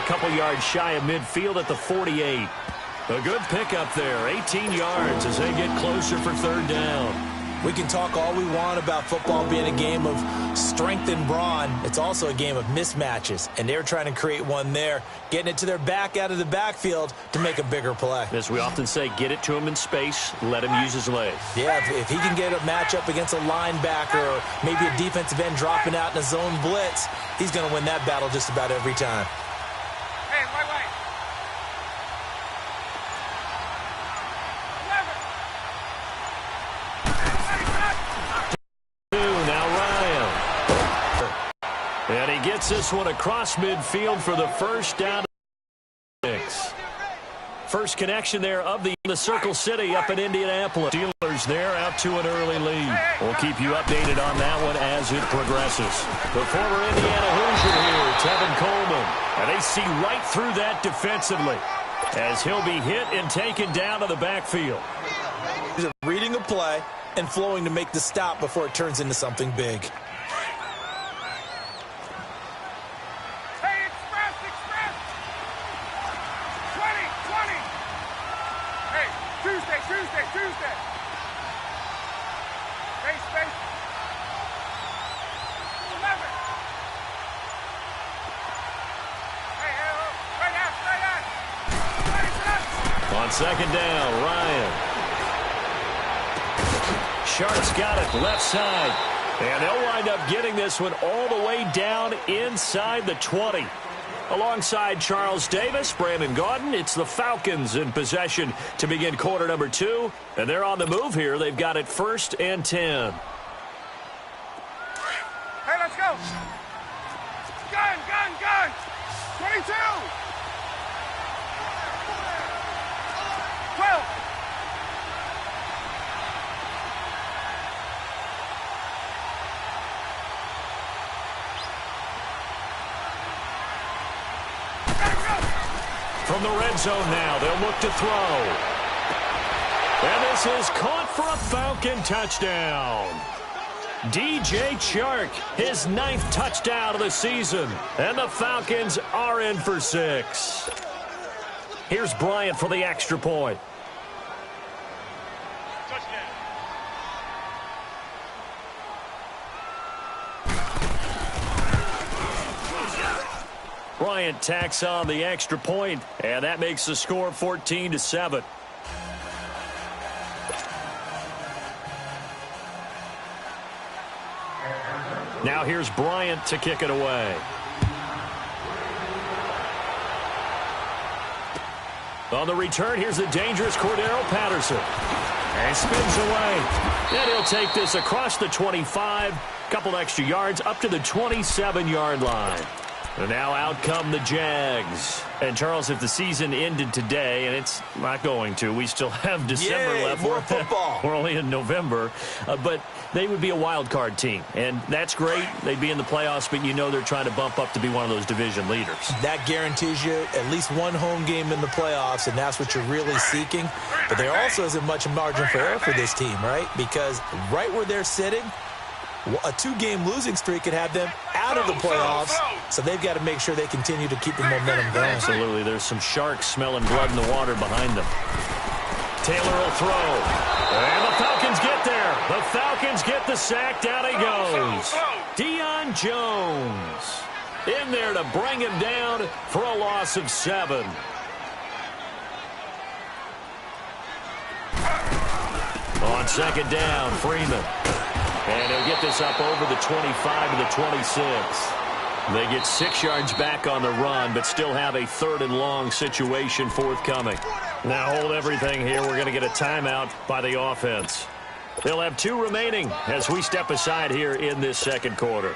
couple yards shy of midfield at the 48. A good pickup there, 18 yards as they get closer for third down. We can talk all we want about football being a game of strength and brawn. It's also a game of mismatches, and they're trying to create one there, getting it to their back out of the backfield to make a bigger play. As we often say, get it to him in space, let him use his legs. Yeah, if he can get a matchup against a linebacker or maybe a defensive end dropping out in a zone blitz, he's going to win that battle just about every time. Hey, wait. And he gets this one across midfield for the first down. First connection there of the Circle City up in Indianapolis. Steelers there out to an early lead. We'll keep you updated on that one as it progresses. The former Indiana Hoosier here, Tevin Coleman. And they see right through that defensively as he'll be hit and taken down to the backfield. He's reading a play and flowing to make the stop before it turns into something big. Tuesday. Space. 11. Hey, on second down, Ryan. Sharp's got it left side. And they'll wind up getting this one all the way down inside the 20. Alongside Charles Davis, Brandon Gaudin, it's the Falcons in possession to begin quarter number 2. And they're on the move here. They've got it 1st and 10. Hey, let's go. Gun. 22. 12. From the red zone now, they'll look to throw. And this is caught for a Falcon touchdown. DJ Chark, his 9th touchdown of the season. And the Falcons are in for 6. Here's Bryant for the extra point. Bryant tacks on the extra point, and that makes the score 14-7. Now here's Bryant to kick it away. On the return, here's the dangerous Cordero Patterson. And spins away. And he'll take this across the 25. Couple extra yards up to the 27-yard line. And now out come the Jags. And, Charles, if the season ended today, and it's not going to, we still have December left. More football. We're only in November. But they would be a wild card team. And that's great. They'd be in the playoffs, but you know they're trying to bump up to be one of those division leaders. That guarantees you at least one home game in the playoffs, and that's what you're really seeking. But there also isn't much margin for error for this team, right? Because right where they're sitting, a 2-game losing streak could have them out of the playoffs, so they've got to make sure they continue to keep the momentum going. Absolutely. There's some sharks smelling blood in the water behind them. Taylor will throw. And the Falcons get there. The Falcons get the sack. Down he goes. Deion Jones in there to bring him down for a loss of 7. On second down, Freeman. And he'll get this up over the 25 to the 26. They get 6 yards back on the run, but still have a 3rd and long situation forthcoming. Now hold everything here. We're going to get a timeout by the offense. They'll have 2 remaining as we step aside here in this second quarter.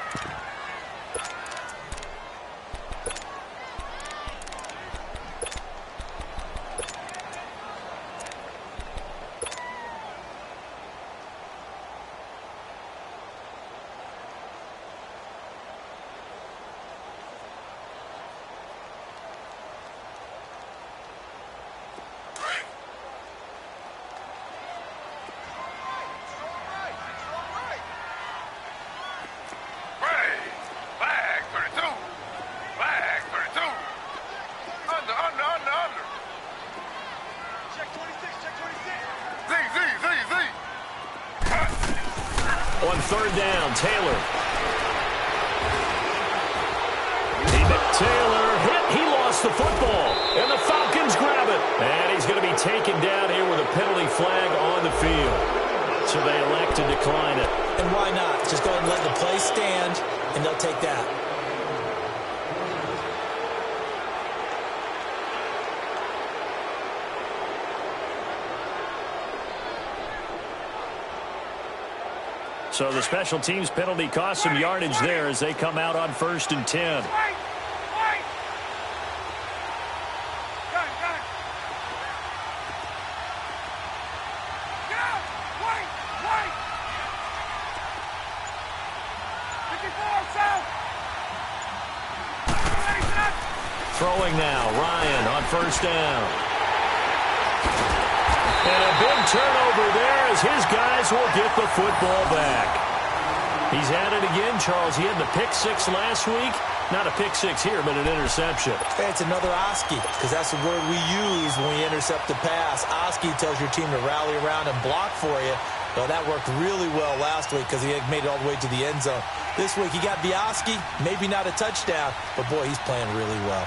third down. Taylor. Taylor hit. He lost the football. And the Falcons grab it. And he's going to be taken down here with a penalty flag on the field. So they elect to decline it. And why not? Just go ahead and let the play stand, and they'll take that. So the special teams penalty cost some yardage there as they come out on 1st and 10. Throwing now, Ryan on 1st down. And a big turnover there as his guys will get the football back. He's at it again, Charles. He had the pick 6 last week. Not a pick 6 here, but an interception. Hey, it's another Oski, because that's the word we use when we intercept the pass. Oski tells your team to rally around and block for you. Well, that worked really well last week because he had made it all the way to the end zone. This week he got the Oski, maybe not a touchdown, but boy, he's playing really well.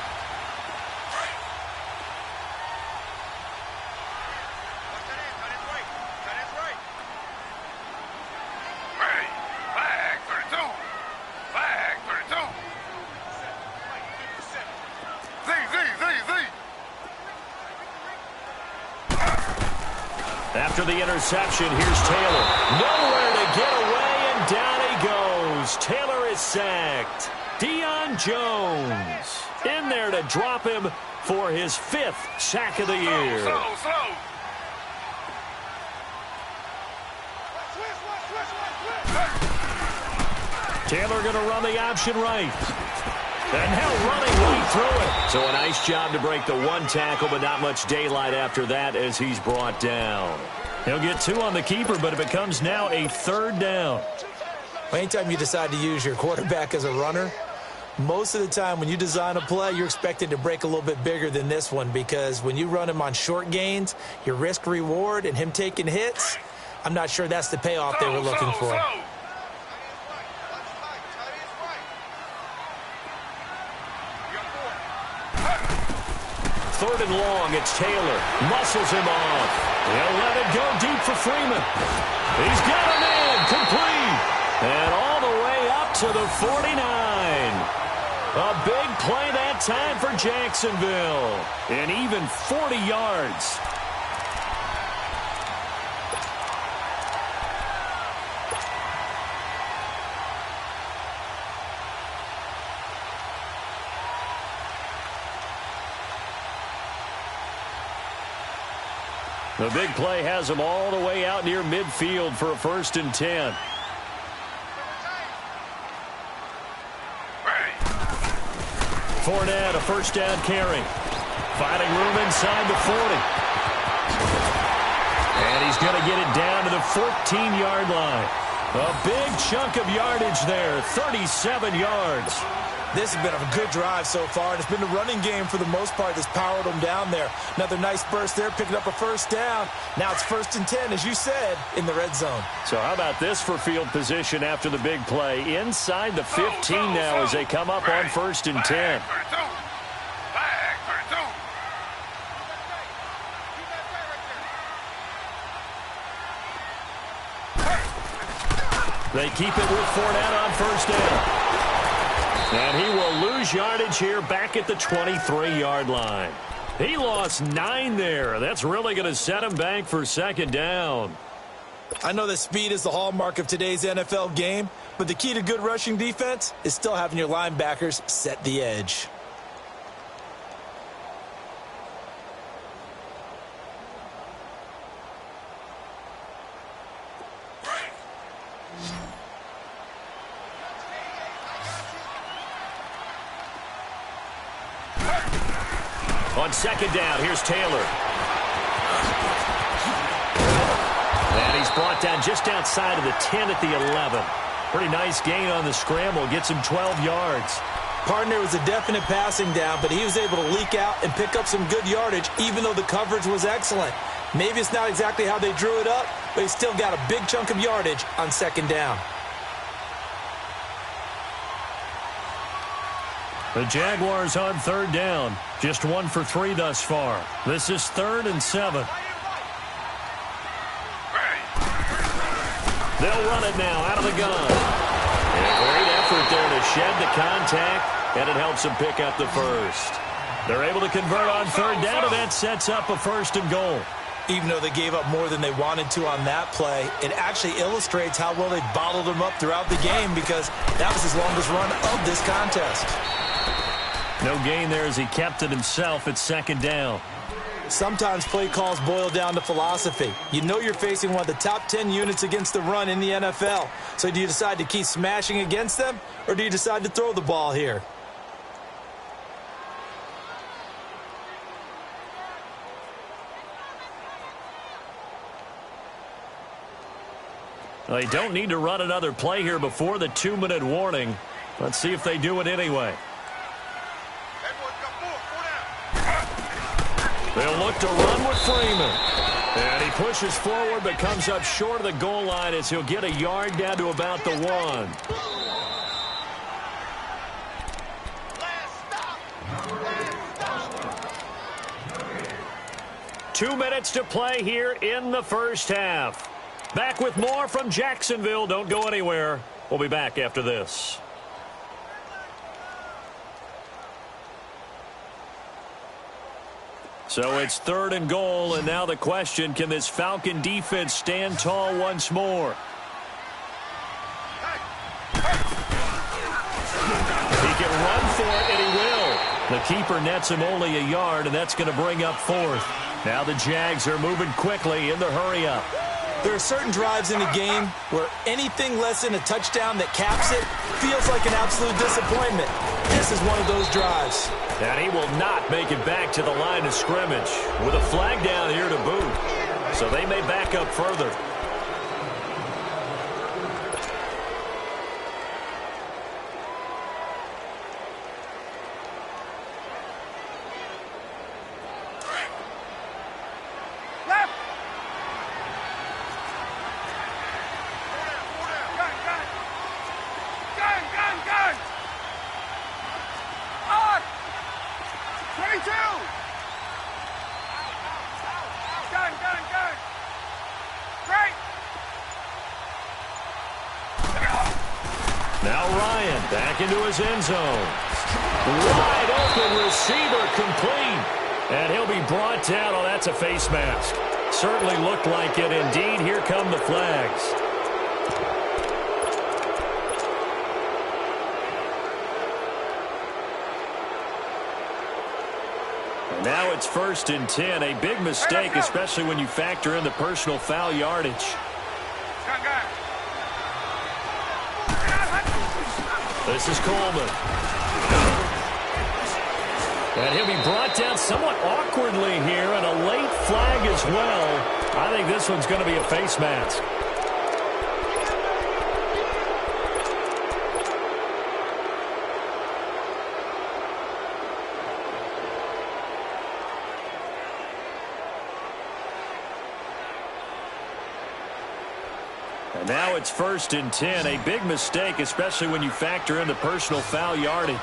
After the interception, here's Taylor. Nowhere to get away, and down he goes. Taylor is sacked. Deion Jones in there to drop him for his 5th sack of the year. Slow. Taylor going to run the option right. And now running right through it. So a nice job to break the 1 tackle, but not much daylight after that as he's brought down. He'll get 2 on the keeper, but it becomes now a 3rd down. Anytime you decide to use your quarterback as a runner, most of the time when you design a play, you're expected to break a little bit bigger than this one, because when you run him on short gains, your risk-reward and him taking hits, I'm not sure that's the payoff they were looking for. Third and long, it's Taylor. Muscles him off. He'll let it go deep for Freeman. He's got him in, complete. And all the way up to the 49. A big play that time for Jacksonville. And even 40 yards. The big play has him all the way out near midfield for a 1st and 10. Fournette, a 1st down carry. Finding room inside the 40. And he's going to get it down to the 14-yard line. A big chunk of yardage there, 37 yards. This has been a good drive so far, and it's been the running game for the most part that's powered them down there. Another nice burst there, picking up a 1st down. Now it's 1st and 10, as you said, in the red zone. So how about this for field position after the big play? Inside the 15 now as they come up on 1st and 10. They keep it with Fournette on 1st down. And he will lose yardage here back at the 23-yard line. He lost 9 there. That's really going to set him back for 2nd down. I know that speed is the hallmark of today's NFL game, but the key to good rushing defense is still having your linebackers set the edge. On 2nd down, here's Taylor. And he's brought down just outside of the 10 at the 11. Pretty nice gain on the scramble. Gets him 12 yards. Partner was a definite passing down, but he was able to leak out and pick up some good yardage, even though the coverage was excellent. Maybe it's not exactly how they drew it up, but he still got a big chunk of yardage on 2nd down. The Jaguars on third down. Just 1 for 3 thus far. This is 3rd and 7. They'll run it now out of the gun. And a great effort there to shed the contact, and it helps them pick up the first. They're able to convert on third down, and that sets up a 1st and goal. Even though they gave up more than they wanted to on that play, it actually illustrates how well they bottled them up throughout the game, because that was his longest run of this contest. No gain there as he kept it himself at 2nd down. Sometimes play calls boil down to philosophy. You know you're facing one of the top 10 units against the run in the NFL. So do you decide to keep smashing against them, or do you decide to throw the ball here? They don't need to run another play here before the 2-minute warning. Let's see if they do it anyway. They'll look to run with Freeman. And he pushes forward but comes up short of the goal line as he'll get a yard down to about the 1. 2 minutes to play here in the first half. Back with more from Jacksonville. Don't go anywhere. We'll be back after this. So it's 3rd and goal, and now the question, can this Falcon defense stand tall once more? He can run for it, and he will. The keeper nets him only a yard, and that's going to bring up 4th. Now the Jags are moving quickly in the hurry-up. There are certain drives in the game where anything less than a touchdown that caps it feels like an absolute disappointment. This is one of those drives. And he will not make it back to the line of scrimmage with a flag down here to boot. So they may back up further. Into his end zone. Wide open receiver complete. And he'll be brought down. Oh, that's a face mask. Certainly looked like it indeed. Here come the flags. And now it's 1st and 10. A big mistake, especially when you factor in the personal foul yardage. This is Coleman. And he'll be brought down somewhat awkwardly here, and a late flag as well. I think this one's going to be a face mask. Now it's 1st and 10. A big mistake, especially when you factor in the personal foul yardage.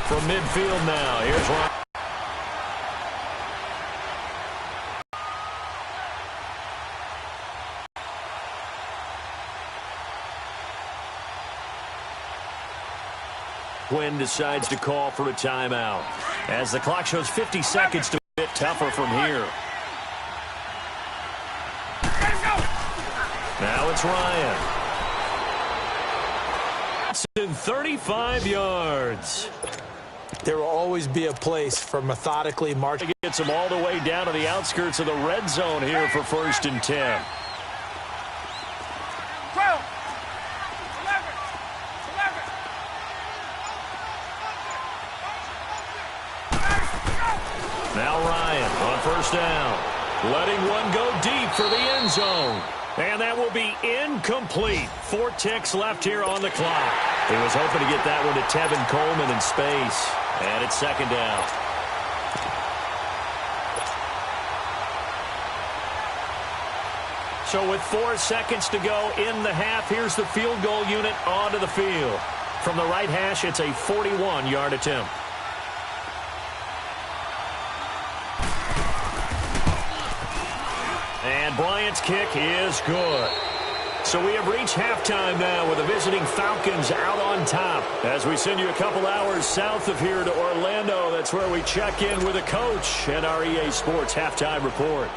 From midfield now, here's Ryan. Quinn decides to call for a timeout as the clock shows 50 seconds to be a bit tougher from here. Now it's Ryan. It's in 35 yards. There will always be a place for methodically marching. Gets him all the way down to the outskirts of the red zone here for 1st and 10. Now Ryan on 1st down. Letting one go deep for the end zone. And that will be incomplete. 4 ticks left here on the clock. He was hoping to get that one to Tevin Coleman in space. And it's second down. So with 4 seconds to go in the half, here's the field goal unit onto the field. From the right hash, it's a 41-yard attempt. And Bryant's kick is good. So we have reached halftime now with the visiting Falcons out on top. As we send you a couple hours south of here to Orlando, that's where we check in with a coach and our EA Sports halftime report.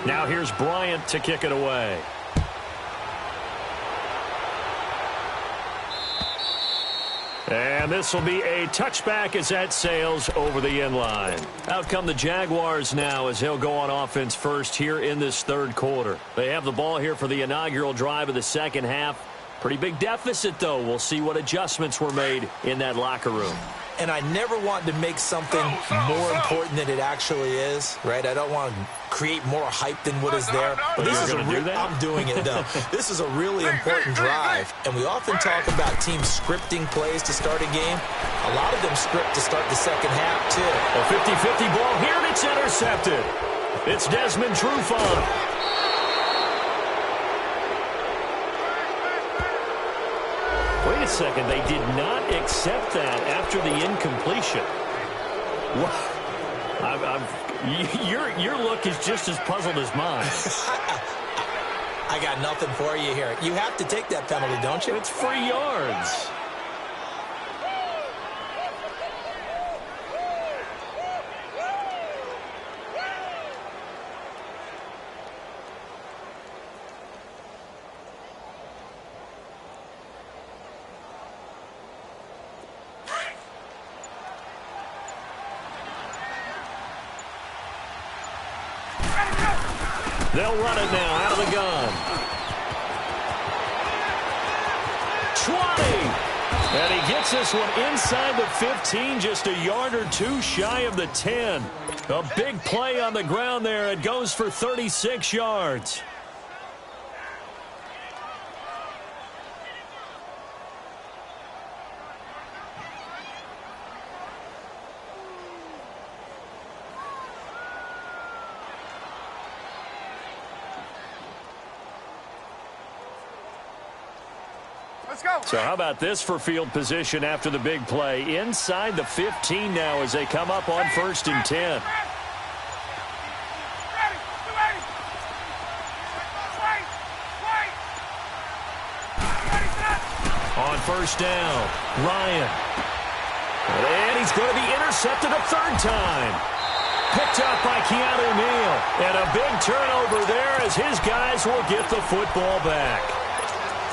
Now here's Bryant to kick it away. And this will be a touchback as that sails over the end line. Out come the Jaguars now as they'll go on offense first here in this third quarter. They have the ball here for the inaugural drive of the second half. Pretty big deficit, though. We'll see what adjustments were made in that locker room. And I never want to make something more important than it actually is, right? I don't want to create more hype than what is there. But this is I'm doing it, though. This is a really important drive. And we often talk about teams scripting plays to start a game. A lot of them script to start the second half, too. A 50-50 ball here, and it's intercepted. It's Desmond Trufant. Wait a second, they did not accept that after the incompletion. Your look is just as puzzled as mine. I got nothing for you here. You have to take that penalty, don't you? It's free yards. They'll run it now out of the gun. 20. And he gets this one inside the 15, just a yard or two shy of the 10. A big play on the ground there. It goes for 36 yards. Let's go. So how about this for field position after the big play? Inside the 15 now as they come up on 1st and 10. On 1st down, Ryan. And he's going to be intercepted a third time. Picked up by Keanu Neal. And a big turnover there as his guys will get the football back.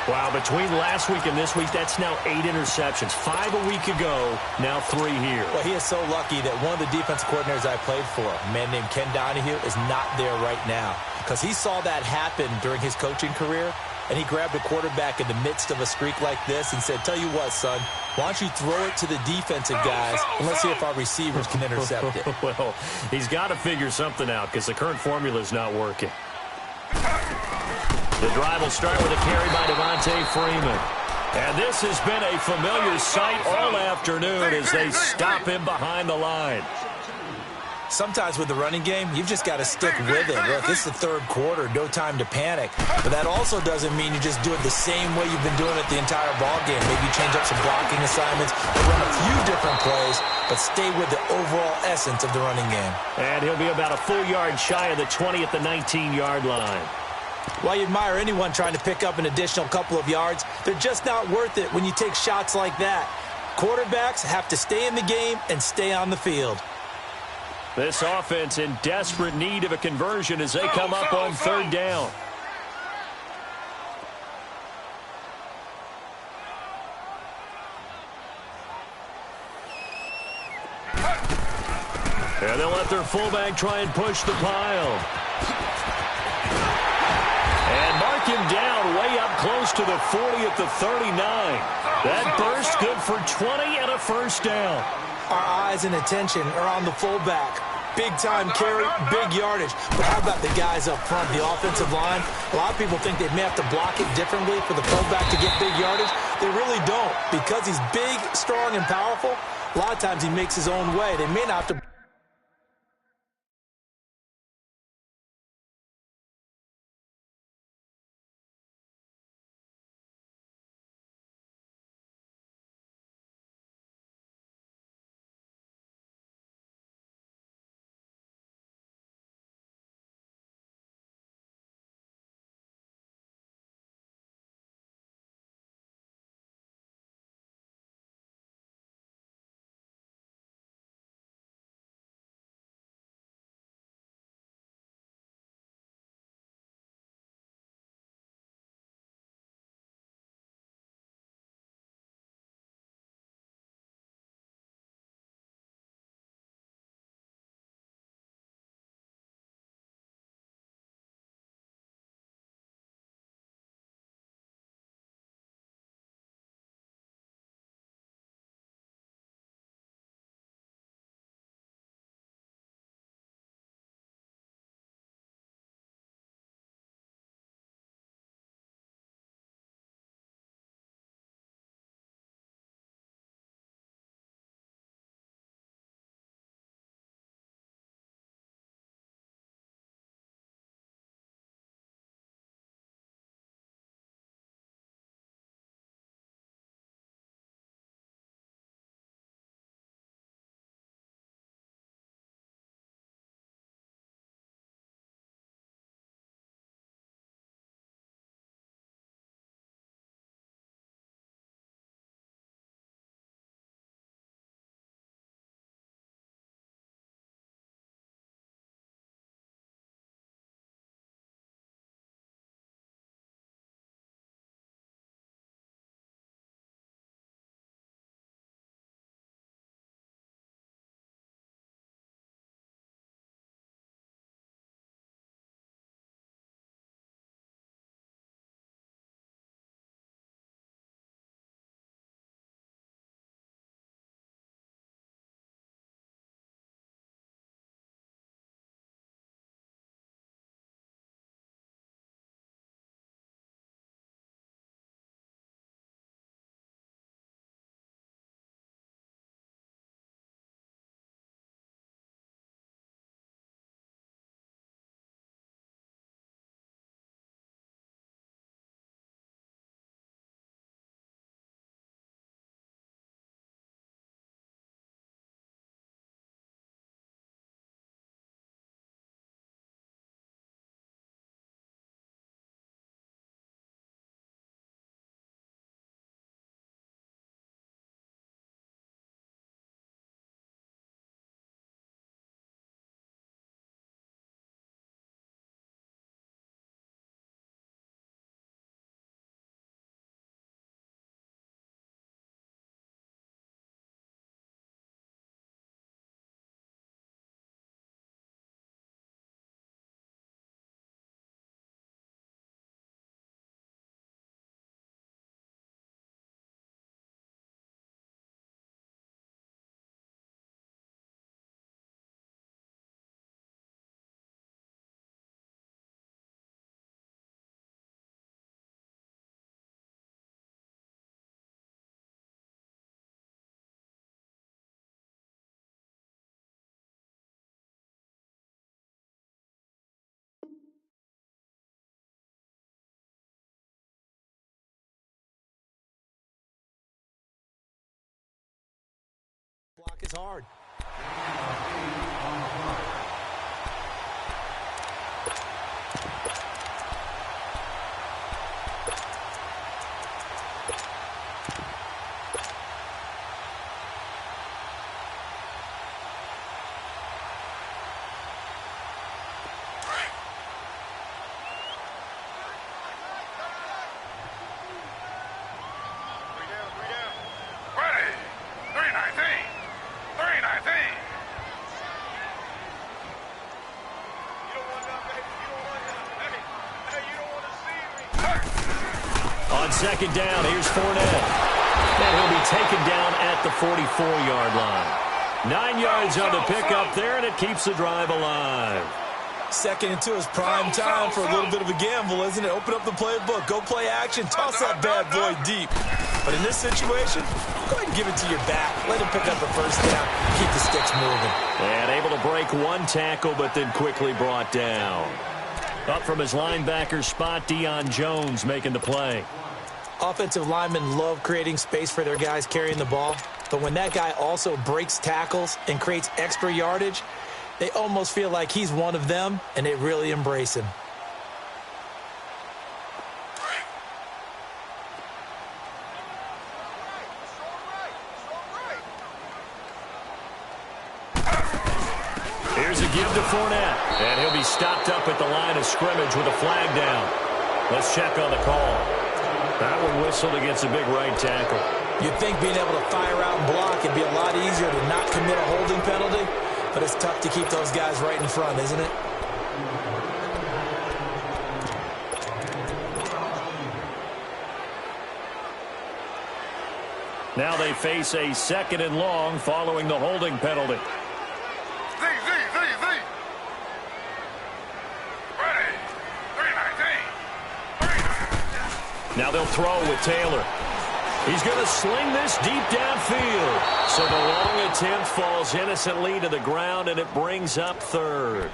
Wow, between last week and this week, that's now 8 interceptions. 5 a week ago, now 3 here. Well, he is so lucky that one of the defense coordinators I played for, a man named Ken Donahue, is not there right now. Because he saw that happen during his coaching career, and he grabbed a quarterback in the midst of a streak like this and said, tell you what, son, why don't you throw it to the defensive guys, and let's see if our receivers can intercept it. Well, he's got to figure something out because the current formula is not working. The drive will start with a carry by Devontae Freeman. And this has been a familiar sight all afternoon as they stop him behind the line. Sometimes with the running game, you've just got to stick with it. Look, it's the third quarter, no time to panic. But that also doesn't mean you just do it the same way you've been doing it the entire ball game. Maybe change up some blocking assignments or run a few different plays, but stay with the overall essence of the running game. And he'll be about a full yard shy of the 20 at the 19-yard line. While you admire anyone trying to pick up an additional couple of yards, they're just not worth it when you take shots like that. Quarterbacks have to stay in the game and stay on the field. This offense in desperate need of a conversion as they come up on 3rd down. And they'll let their fullback try and push the pile. And mark him down way up close to the 40 at the 39. That burst good for 20 and a 1st down. Our eyes and attention are on the fullback. Big-time carry, big yardage. But how about the guys up front, the offensive line? A lot of people think they may have to block it differently for the fullback to get big yardage. They really don't. Because he's big, strong, and powerful, a lot of times he makes his own way. They may not have to... Block is hard. Second down, here's Fournette. And he'll be taken down at the 44-yard line. 9 yards on the pickup there, and it keeps the drive alive. Second and 2 is prime time for a little bit of a gamble, isn't it? Open up the playbook, go play action, toss that bad boy deep. But in this situation, go ahead and give it to your back. Let him pick up a first down, keep the sticks moving. And able to break one tackle, but then quickly brought down. Up from his linebacker spot, Deion Jones making the play. Offensive linemen love creating space for their guys carrying the ball. But when that guy also breaks tackles and creates extra yardage, they almost feel like he's one of them, and they really embrace him. Here's a give to Fournette, and he'll be stopped up at the line of scrimmage with a flag down. Let's check on the call. That one whistled against a big right tackle. You'd think being able to fire out and block would be a lot easier to not commit a holding penalty, but it's tough to keep those guys right in front, isn't it? Now they face a 2nd and long following the holding penalty. Z. Ready. 319. Now they'll throw with Taylor. He's going to sling this deep downfield. So the long attempt falls innocently to the ground, and it brings up 3rd.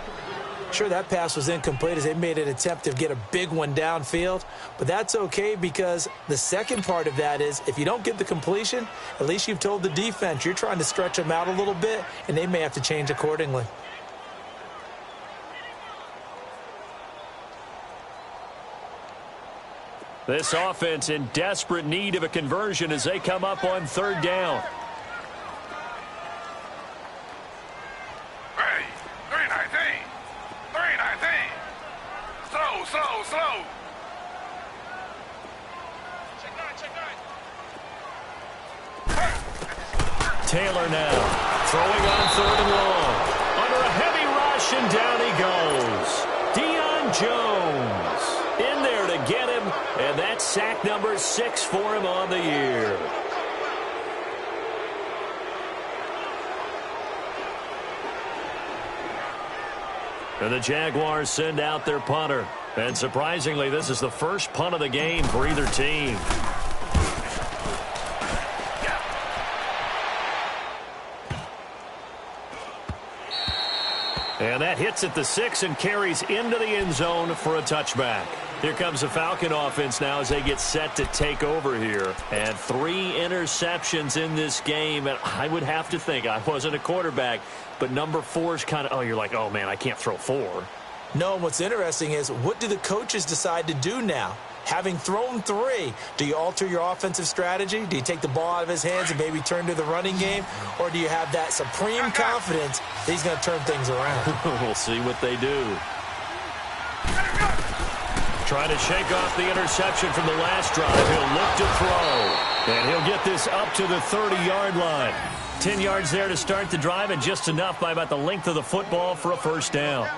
Sure, that pass was incomplete as they made an attempt to get a big one downfield, but that's okay because the second part of that is if you don't get the completion, at least you've told the defense you're trying to stretch them out a little bit, and they may have to change accordingly. This offense in desperate need of a conversion as they come up on 3rd down. Ready. 319. 319. Slow. Taylor now throwing on 3rd and long. Under a heavy rush, and down he goes. Deion Jones in there to get him, and that's sack number 6 for him on the year. And the Jaguars send out their punter. And surprisingly, this is the first punt of the game for either team. And that hits at the 6 and carries into the end zone for a touchback. Here comes the Falcon offense now as they get set to take over here. And 3 interceptions in this game. And I would have to think, I wasn't a quarterback, but number 4 is kind of, oh, you're like, oh, man, I can't throw 4. No, and what's interesting is what do the coaches decide to do now? Having thrown 3, do you alter your offensive strategy? Do you take the ball out of his hands and maybe turn to the running game? Or do you have that supreme confidence that he's going to turn things around? We'll see what they do. Trying to shake off the interception from the last drive. He'll look to throw. And he'll get this up to the 30-yard line. 10 yards there to start the drive, and just enough by about the length of the football for a first down.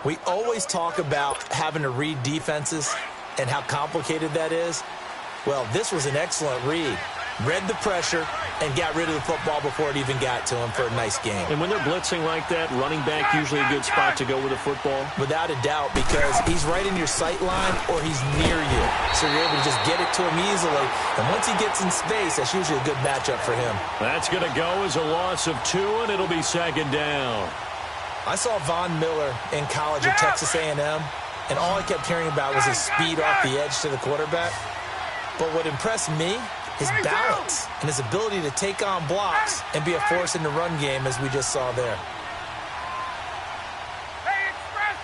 We always talk about having to read defenses and how complicated that is. Well, this was an excellent read. Read the pressure and got rid of the football before it even got to him for a nice game. And when they're blitzing like that, running back usually a good spot to go with the football? Without a doubt, because he's right in your sight line or he's near you. So you're able to just get it to him easily. And once he gets in space, that's usually a good matchup for him. That's going to go as a loss of 2, and it'll be 2nd down. I saw Von Miller in college at Texas A&M, and all I kept hearing about was his speed off the edge to the quarterback. But what impressed me, his balance and his ability to take on blocks and be a force in the run game, as we just saw there. Hey, express.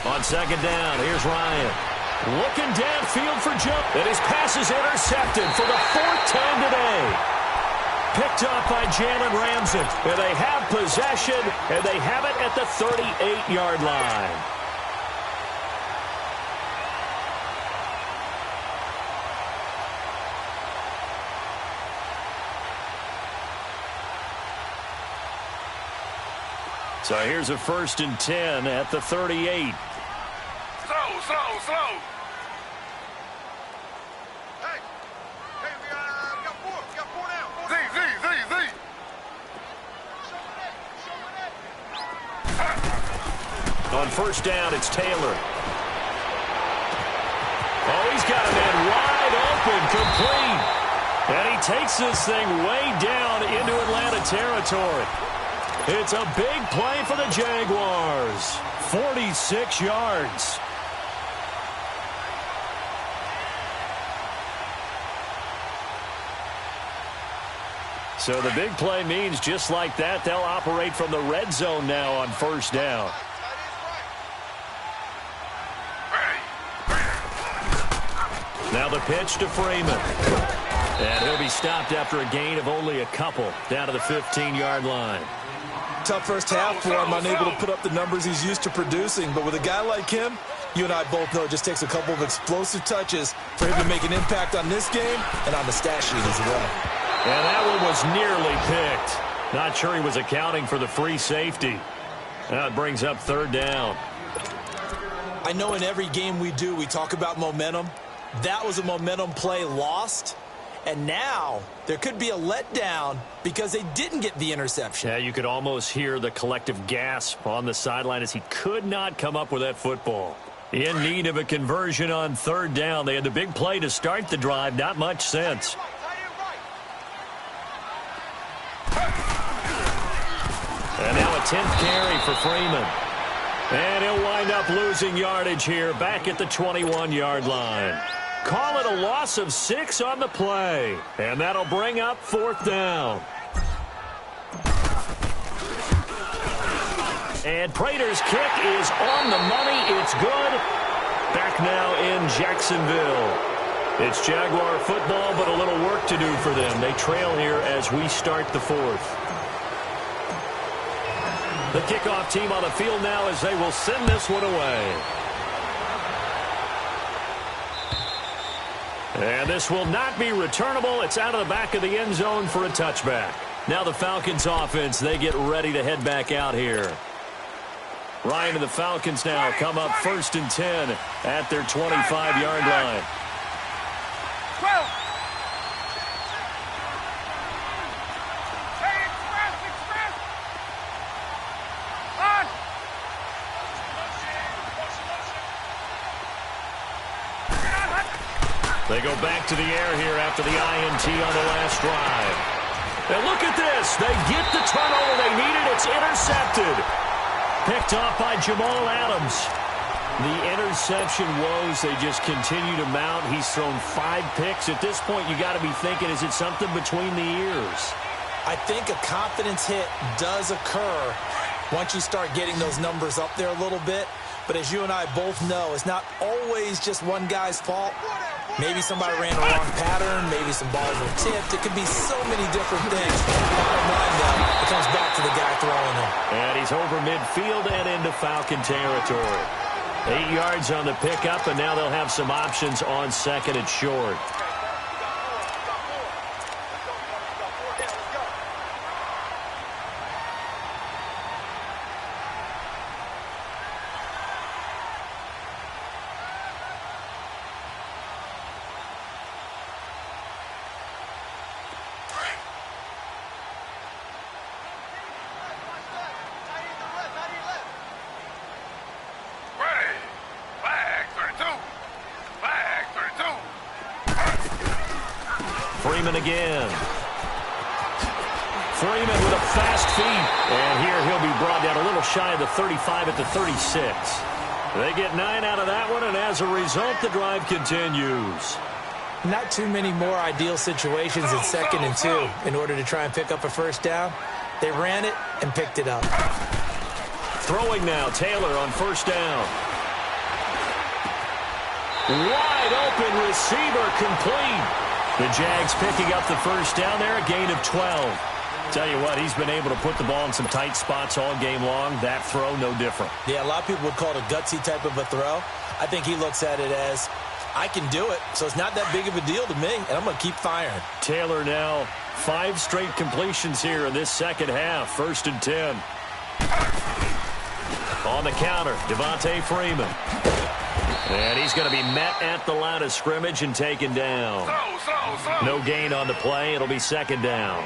20. On 2nd down, here's Ryan. Looking downfield for Joe. And his pass is intercepted for the 4th time today. Picked off by Jalen Ramsey. And they have possession, and they have it at the 38-yard line. So here's a 1st and 10 at the 38. Slow. On first down, it's Taylor. Oh, he's got a man wide open, complete. And he takes this thing way down into Atlanta territory. It's a big play for the Jaguars. 46 yards. So the big play means just like that, they'll operate from the red zone now on first down. Now the pitch to Freeman. And he'll be stopped after a gain of only a couple down to the 15-yard line. Tough first half for him, unable to put up the numbers he's used to producing. But with a guy like him, you and I both know it just takes a couple of explosive touches for him to make an impact on this game and on the stat sheet as well. And that one was nearly picked. Not sure he was accounting for the free safety. That brings up third down. I know in every game we do, we talk about momentum. That was a momentum play lost. And now there could be a letdown because they didn't get the interception. Yeah, you could almost hear the collective gasp on the sideline as he could not come up with that football. In need of a conversion on third down. They had the big play to start the drive. Not much sense. And now a 10th carry for Freeman. And he'll wind up losing yardage here back at the 21-yard line. Call it a loss of 6 on the play. And that'll bring up fourth down. And Prater's kick is on the money. It's good. Back now in Jacksonville. It's Jaguar football, but a little work to do for them. They trail here as we start the fourth. The kickoff team on the field now as they will send this one away. And this will not be returnable. It's out of the back of the end zone for a touchback. Now the Falcons offense, they get ready to head back out here. Ryan and the Falcons now come up 1st and 10 at their 25-yard line. 12. They go back to the air here after the INT on the last drive. And look at this. They get the turnover they needed. It's intercepted. Picked off by Jamal Adams. The interception woes, they just continue to mount. He's thrown 5 picks. At this point, you got to be thinking, is it something between the ears? I think a confidence hit does occur once you start getting those numbers up there a little bit. But as you and I both know, it's not always just one guy's fault. Maybe somebody ran the wrong pattern. Maybe some balls were tipped. It could be so many different things. Bottom line, though, it comes back to the guy throwing them. And he's over midfield and into Falcon territory. 8 yards on the pickup, and now they'll have some options on second and short. Freeman again. Freeman with a fast feet. And here he'll be brought down a little shy of the 35 at the 36. They get 9 out of that one, and as a result, the drive continues. Not too many more ideal situations in 2nd and 2 in order to try and pick up a first down. They ran it and picked it up. Throwing now, Taylor on first down. Wide open receiver, complete. The Jags picking up the first down there, a gain of 12. Tell you what, he's been able to put the ball in some tight spots all game long. That throw, no different. Yeah, a lot of people would call it a gutsy type of a throw. I think he looks at it as, I can do it, so it's not that big of a deal to me, and I'm going to keep firing. Taylor now 5 straight completions here in this second half. 1st and 10. On the counter, Devontae Freeman. And he's going to be met at the line of scrimmage and taken down. No gain on the play. It'll be 2nd down.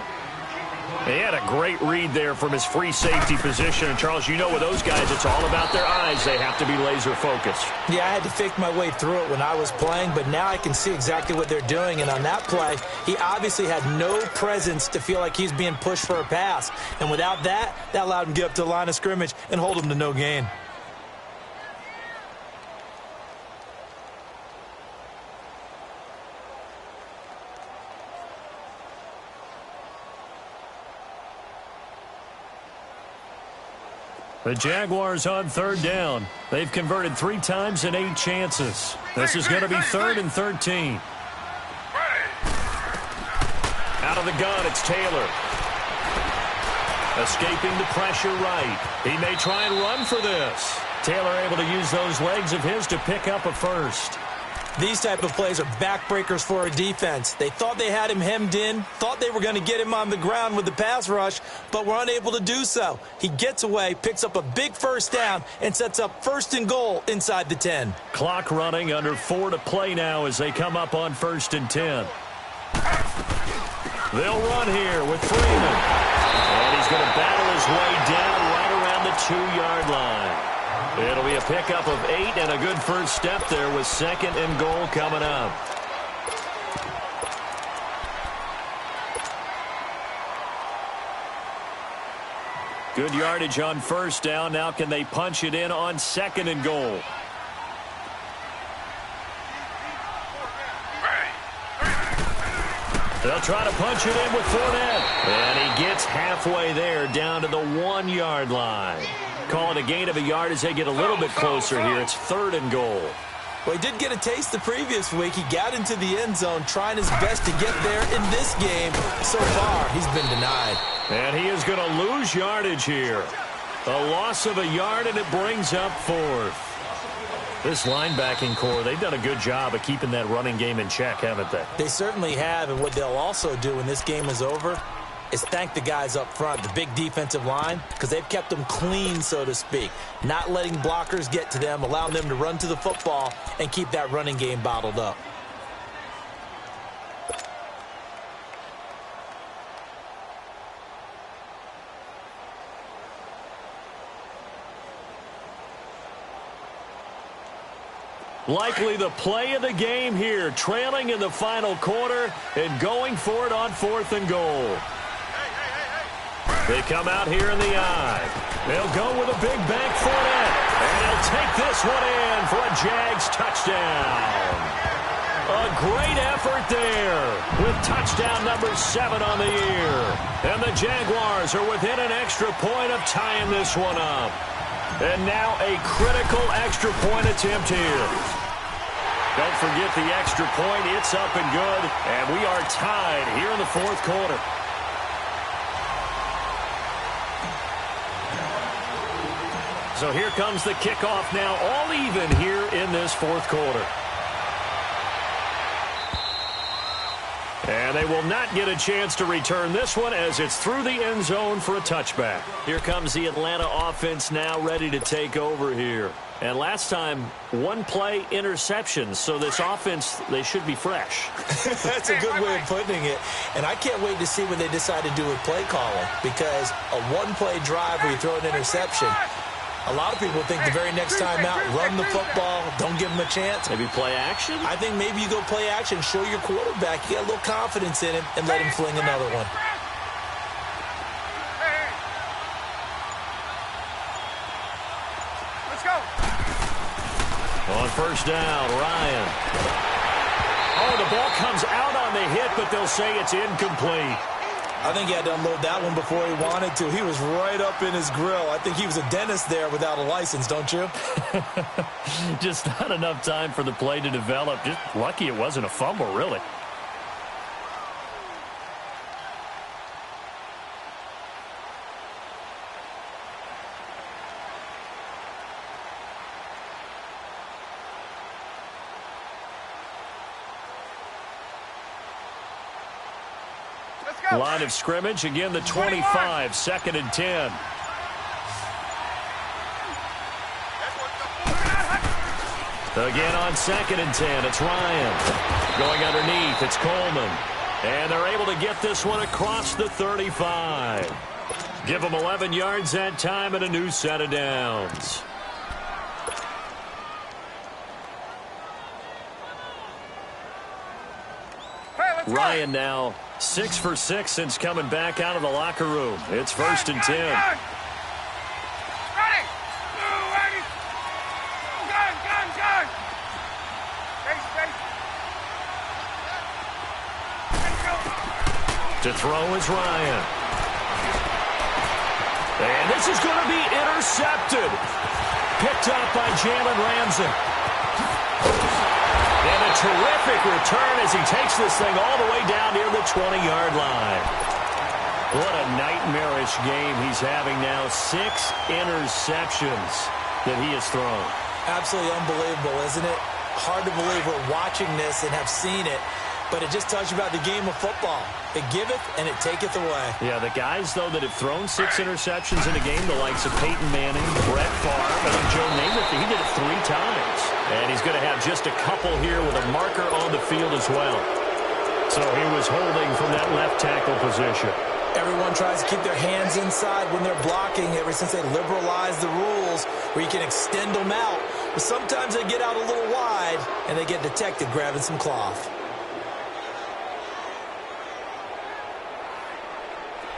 He had a great read there from his free safety position. And, Charles, you know with those guys, it's all about their eyes. They have to be laser-focused. Yeah, I had to fake my way through it when I was playing, but now I can see exactly what they're doing. And on that play, he obviously had no presence to feel like he's being pushed for a pass. And without that, that allowed him to get up to the line of scrimmage and hold him to no gain. The Jaguars on third down. They've converted 3 times in 8 chances. This is going to be 3rd and 13. Out of the gun, it's Taylor. Escaping the pressure right. He may try and run for this. Taylor able to use those legs of his to pick up a first. These type of plays are backbreakers for a defense. They thought they had him hemmed in, thought they were going to get him on the ground with the pass rush, but were unable to do so. He gets away, picks up a big first down, and sets up 1st and goal inside the 10. Clock running, under 4 to play now as they come up on 1st and 10. They'll run here with Freeman. And he's going to battle his way down right around the 2-yard line. It'll be a pickup of 8 and a good first step there with 2nd and goal coming up. Good yardage on first down. Now can they punch it in on 2nd and goal? They'll try to punch it in with Fournette. And he gets halfway there down to the 1-yard line. Call it a gain of a yard as they get a little bit closer here. It's 3rd and goal. Well, he did get a taste the previous week. He got into the end zone trying his best to get there in this game. So far, he's been denied. And he is going to lose yardage here. A loss of a yard, and it brings up 4th. This linebacking core, they've done a good job of keeping that running game in check, haven't they? They certainly have, and what they'll also do when this game is over is thank the guys up front, the big defensive line, because they've kept them clean, so to speak. Not letting blockers get to them, allowing them to run to the football and keep that running game bottled up. Likely the play of the game here, trailing in the final quarter and going for it on 4th and goal. They come out here in the eye. They'll go with a big bank for it. And he'll take this one in for a Jags touchdown. A great effort there with touchdown number 7 on the year. And the Jaguars are within an extra point of tying this one up. And now a critical extra point attempt here. Don't forget the extra point. It's up and good. And we are tied here in the 4th quarter. So here comes the kickoff now, all even here in this 4th quarter. And they will not get a chance to return this one as it's through the end zone for a touchback. Here comes the Atlanta offense now ready to take over here. And last time, 1 play interceptions. So this offense, they should be fresh. That's a good way of putting it. And I can't wait to see what they decide to do with play calling, because a 1-play drive where you throw an interception, a lot of people think the very next time out, run the football, don't give him a chance. Maybe play action? I think maybe you go play action, show your quarterback you got a little confidence in him, and let him fling another one. Let's go. On first down, Ryan. Oh, the ball comes out on the hit, but they'll say it's incomplete. I think he had to unload that one before he wanted to. He was right up in his grill. I think he was a dentist there without a license, don't you? Just not enough time for the play to develop. Just lucky it wasn't a fumble, really. Line of scrimmage, again the 25, 2nd and 10. Again on 2nd and 10, it's Ryan. Going underneath, it's Coleman. And they're able to get this one across the 35. Give them 11 yards that time and a new set of downs. Ryan now 6 for 6 since coming back out of the locker room. It's 1st and 10. To throw is Ryan. And this is going to be intercepted. Picked up by Jalen Ramsey. And a terrific return as he takes this thing all the way down near the 20-yard line. What a nightmarish game he's having now. 6 interceptions that he has thrown. Absolutely unbelievable, isn't it? Hard to believe we're watching this and have seen it. But it just tells you about the game of football. It giveth and it taketh away. Yeah, the guys, though, that have thrown 6 interceptions in a game, the likes of Peyton Manning, Brett Favre, and Joe Namath, he did it 3 times. And he's going to have just a couple here with a marker on the field as well. So he was holding from that left tackle position. Everyone tries to keep their hands inside when they're blocking ever since they liberalized the rules where you can extend them out. But sometimes they get out a little wide and they get detected grabbing some cloth.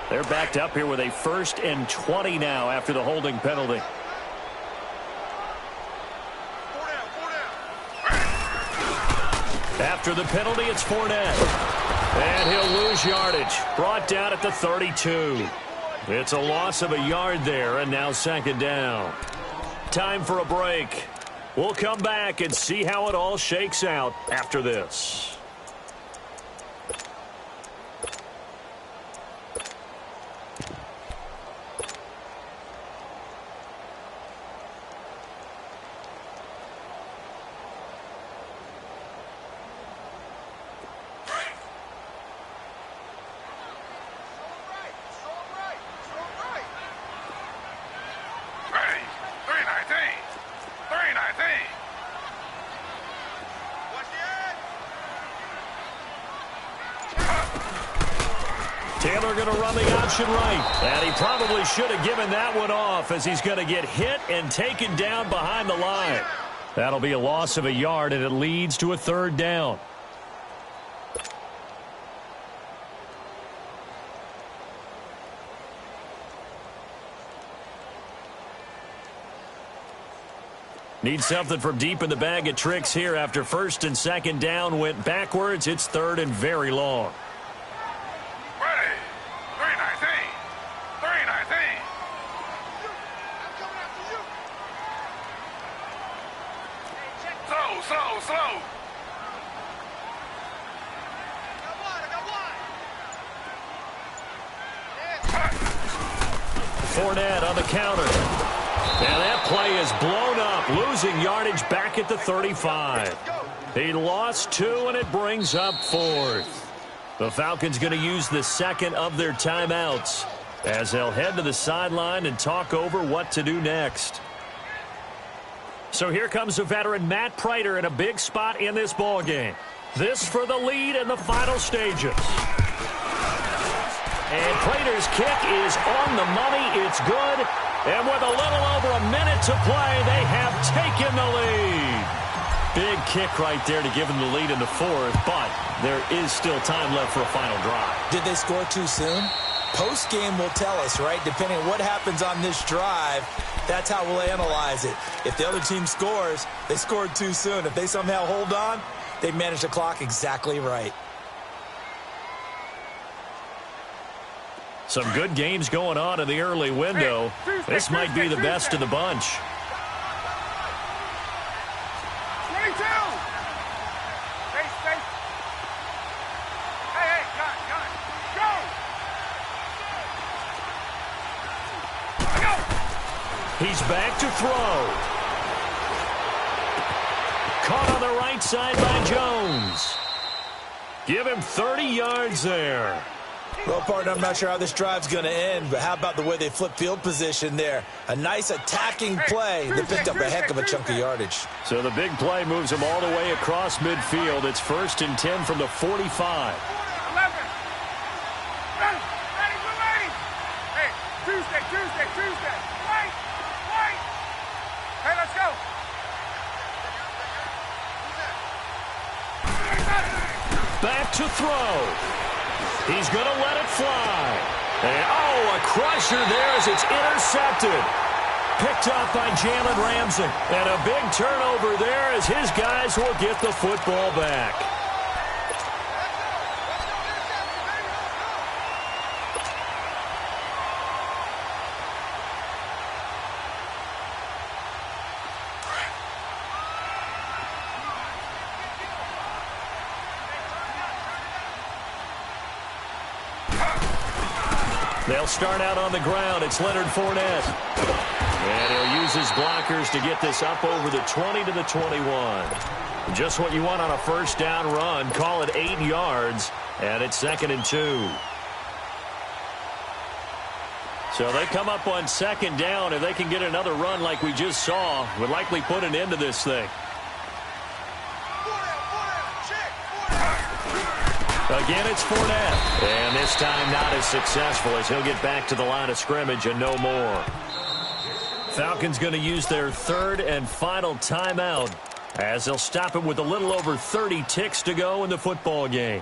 They're backed up here with a 1st and 20 now after the holding penalty. After the penalty, it's Fournette. And he'll lose yardage. Brought down at the 32. It's a loss of a yard there, and now 2nd down. Time for a break. We'll come back and see how it all shakes out after this. Taylor going to run the option right. And he probably should have given that one off as he's going to get hit and taken down behind the line. That'll be a loss of a yard, and it leads to a 3rd down. Need something from deep in the bag of tricks here after 1st and 2nd down went backwards. It's 3rd and very long. Fournette on the counter. And that play is blown up, losing yardage back at the 35. He lost 2, and it brings up 4th. The Falcons going to use the 2nd of their timeouts as they'll head to the sideline and talk over what to do next. So here comes the veteran Matt Prater in a big spot in this ballgame. This for the lead in the final stages. And Prater's kick is on the money. It's good. And with a little over a minute to play, they have taken the lead. Big kick right there to give them the lead in the 4th, but there is still time left for a final drive. Did they score too soon? Post-game will tell us, right? Depending on what happens on this drive, that's how we'll analyze it. If the other team scores, they scored too soon. If they somehow hold on, they manage the clock exactly right. Some good games going on in the early window. This might be the best of the bunch. 22. Hey, go. He's back to throw. Caught on the right side by Jones. Give him 30 yards there. Well, partner, I'm not sure how this drive's going to end, but how about the way they flip field position there? A nice attacking play. They picked up a heck of a chunk of yardage. So the big play moves them all the way across midfield. It's 1st and 10 from the 45. 11. back to throw. He's going to let it fly. And, oh, a crusher there as it's intercepted. Picked up by Jalen Ramsey. And a big turnover there as his guys will get the football back. They'll start out on the ground. It's Leonard Fournette. And he'll use his blockers to get this up over the 20 to the 21. Just what you want on a first down run. Call it 8 yards. And it's 2nd and 2. So they come up on 2nd down. If they can get another run like we just saw, would likely put an end to this thing. Again, it's Fournette. And this time not as successful as he'll get back to the line of scrimmage and no more. Falcons going to use their 3rd and final timeout as they'll stop it with a little over 30 ticks to go in the football game.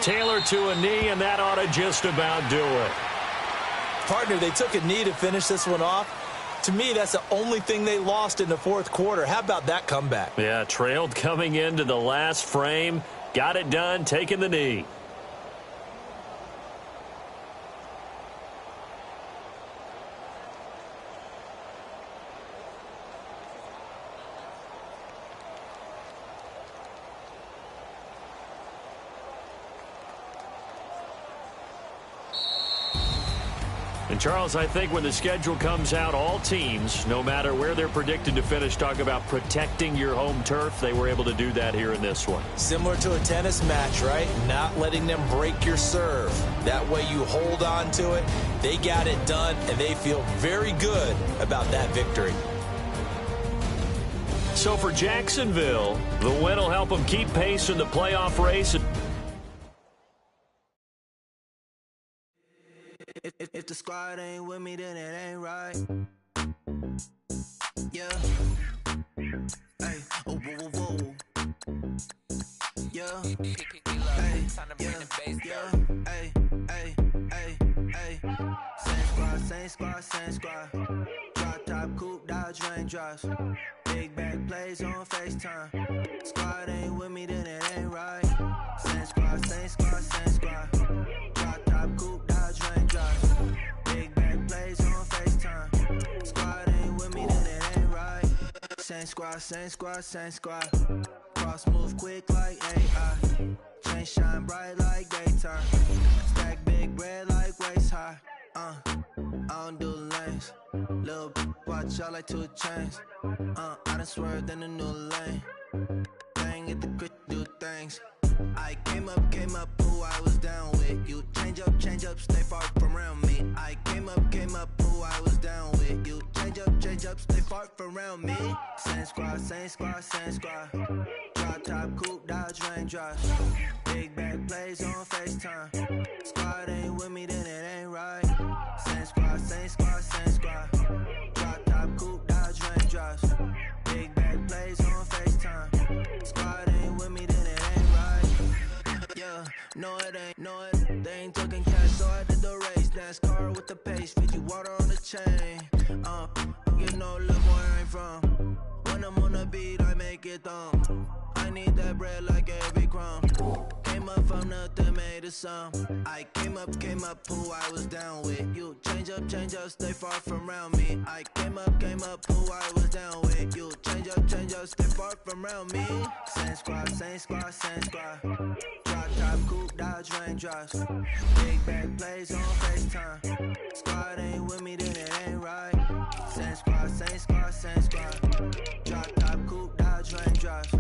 Taylor to a knee, and that ought to just about do it. Partner, they took a knee to finish this one off. To me, that's the only thing they lost in the 4th quarter. How about that comeback? Yeah, trailed coming into the last frame. Got it done, taking the knee. And, Charles, I think when the schedule comes out, all teams, no matter where they're predicted to finish, talk about protecting your home turf. They were able to do that here in this one. Similar to a tennis match, right? Not letting them break your serve. That way you hold on to it. They got it done, and they feel very good about that victory. So for Jacksonville, the win will help them keep pace in the playoff race. If the squad ain't with me, then it ain't right. Yeah. Hey. Oh, whoa, whoa, whoa. Yeah. Hey. Yeah. Hey. Hey. Hey. Hey. Same squad, same squad. Drop top, coupe, Dodge raindrops. Big back plays on FaceTime. Squad ain't with me, then it ain't right. Same squad, same squad, same squad. Drop top, coupe, Dodge raindrops. Big back plays on FaceTime. Squad ain't with me, then it ain't right. Same squad, same squad, same squad. Cross move quick like AI. Chain shine bright like daytime. Stack big bread like waist high. I don't do lanes. Lil' watch out like 2 chains. I done swerved in a new lane. Bang at the crit, do things. I came up, who I was down with. You change up, stay far from around me. I came up, who I was down with. You change up, stay far from around me. Same squad, same squad, same squad. Drop top, coupe, Dodge raindrops. Big back plays on FaceTime. Squad ain't with me, then it ain't right. Same squad, same squad, same squad. Drop top, coupe, Dodge raindrops. Big back plays on FaceTime. Squad ain't with me, then it ain't right. Yeah, no it ain't, they ain't talking cash, so I did the race. NASCAR with the pace, Fiji water on the chain. You know, look where I'm from. When I'm on the beat, I make it thumb. I need that bread like every crumb. Came up from nothing, made a sum. I came up, who I was down with. You change up, stay far from around me. I came up, who I was down with. You change up, stay far from around me. Same squad, same squad, same squad. Drop top, coupe, Dodge raindrops. Big back plays on FaceTime. Squad ain't with me, then it ain't right. Same squad, same squad, same squad. Drop top, coupe, Dodge raindrops.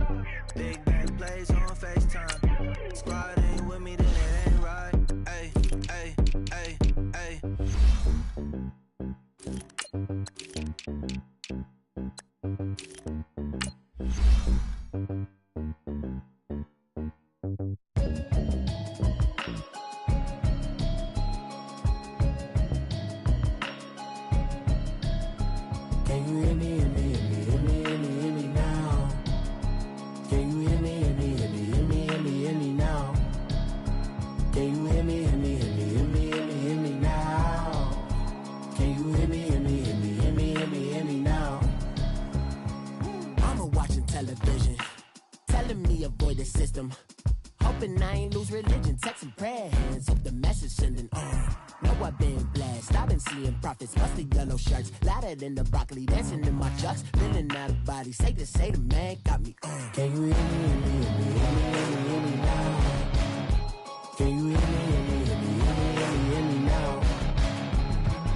Big back plays on FaceTime. Squad ain't with me, then it ain't right. Ay, ay, ay, ay. Can you hear me, hear me, hear me, hear me, hear me, hear me now? Can you hear me, hear me, hear me, hear me, hear me, hear me now? Mama watching television, telling me avoid the system. Hoping I ain't lose religion, texting prayer hands, hope the message sending on. Know I've been blessed, I've been seeing prophets, musty yellow shirts, louder than the broccoli, dancing in my chucks, feeling out of body, say the man, got me on. Can you hear me, hear me, hear me, hear me, hear me, hear me now? Can you hear me, hear me, hear me, hear me, hear me, hear me now?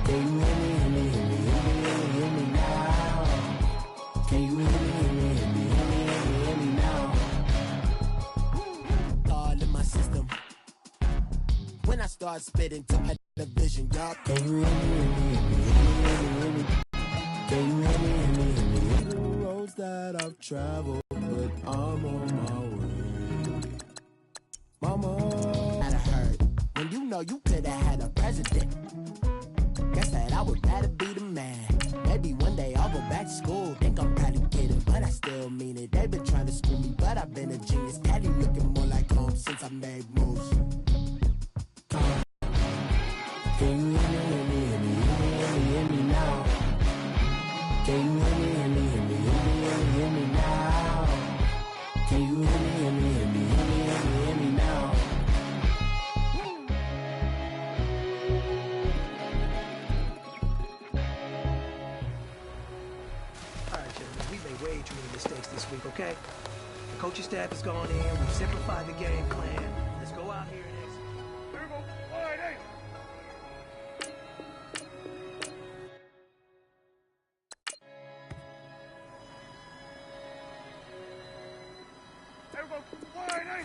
Can you hear me, hear me, hear me, hear me, hear me, hear me now? Can you hear me, hear me, hear me, hear me, hear me, hear me now? All in my system. When I start spitting to my division, y'all. Can you hear me, hear me, hear me, hear me, hear me? Can you hear me, hear me, hear me, hear me? The roads that I've traveled, but I'm on my way. Mama, I'd have heard when you know you could have had a president. Guess that I would rather be the man. Maybe one day I'll go back to school. Think I'm probably kidding, but I still mean it. They've been trying to school me, but I've been a genius. Caddy looking more like home since I made moves. Can you hear me, hear me, hear me, hear me, hear me, hear me now? Can you hear me, hear me, hear me, hear me, hear me, hear me now? Can you hear me, hear me, hear me, hear me, hear me, hear me now? All right, gentlemen, we made way too many mistakes this week, okay? The coaching staff has gone in, we've simplified the game plan. Let's go out here and execute. There we go. All right, hey. There we go. All right, hey. There we go. All right, hey.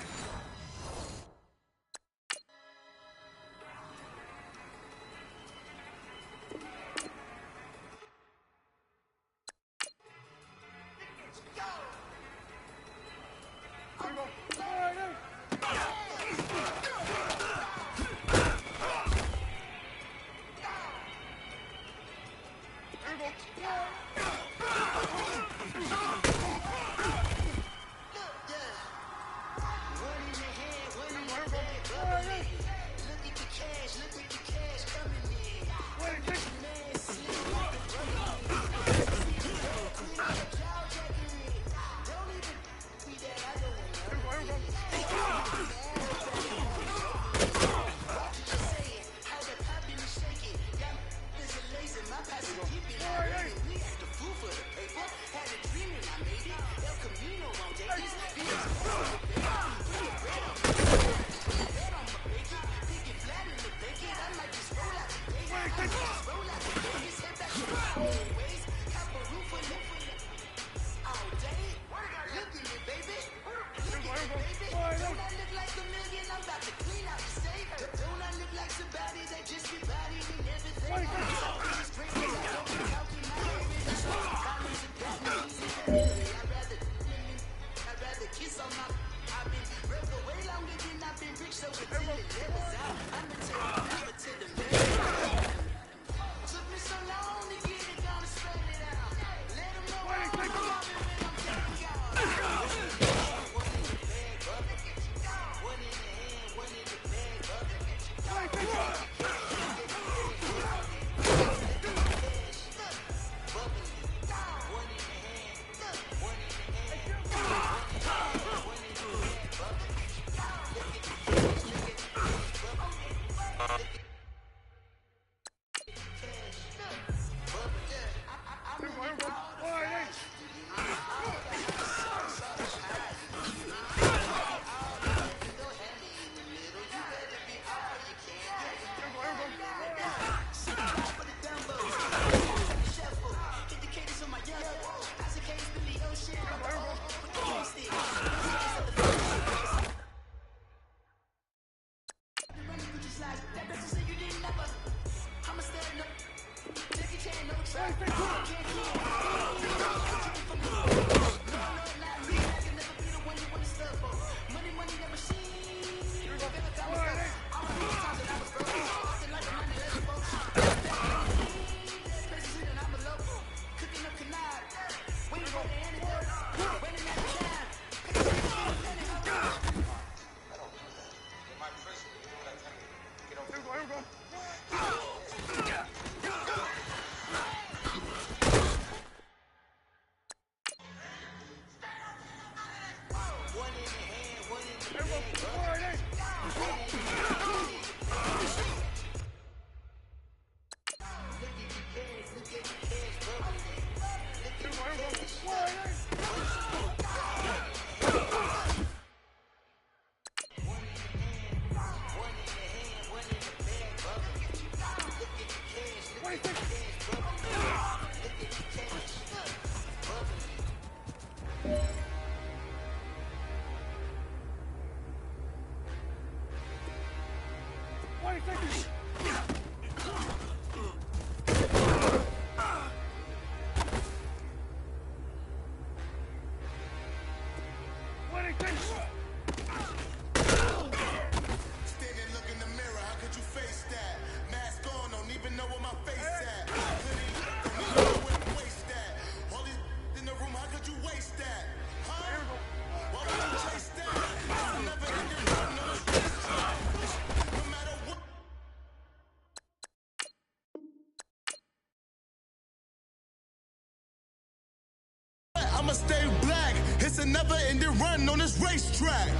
I'ma stay black. It's a never-ending run on this racetrack.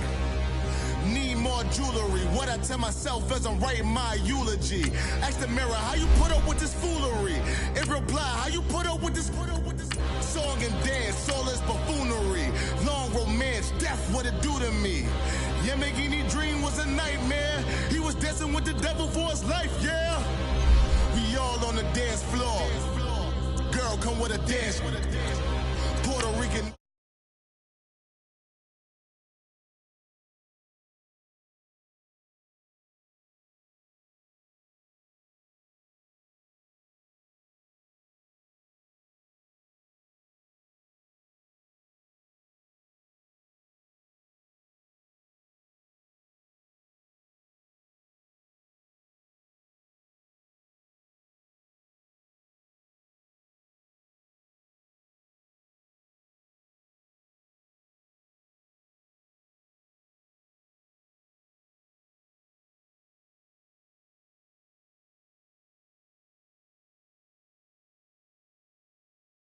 Need more jewelry. What I tell myself as I'm writing my eulogy. Ask the mirror, how you put up with this foolery? In reply, how you put up with this song and dance, soulless buffoonery. Long romance, death, what it do to me? Yamagini dream was a nightmare. He was dancing with the devil for his life, yeah. We all on the dance floor. Girl, come with a dance. Puerto Rican.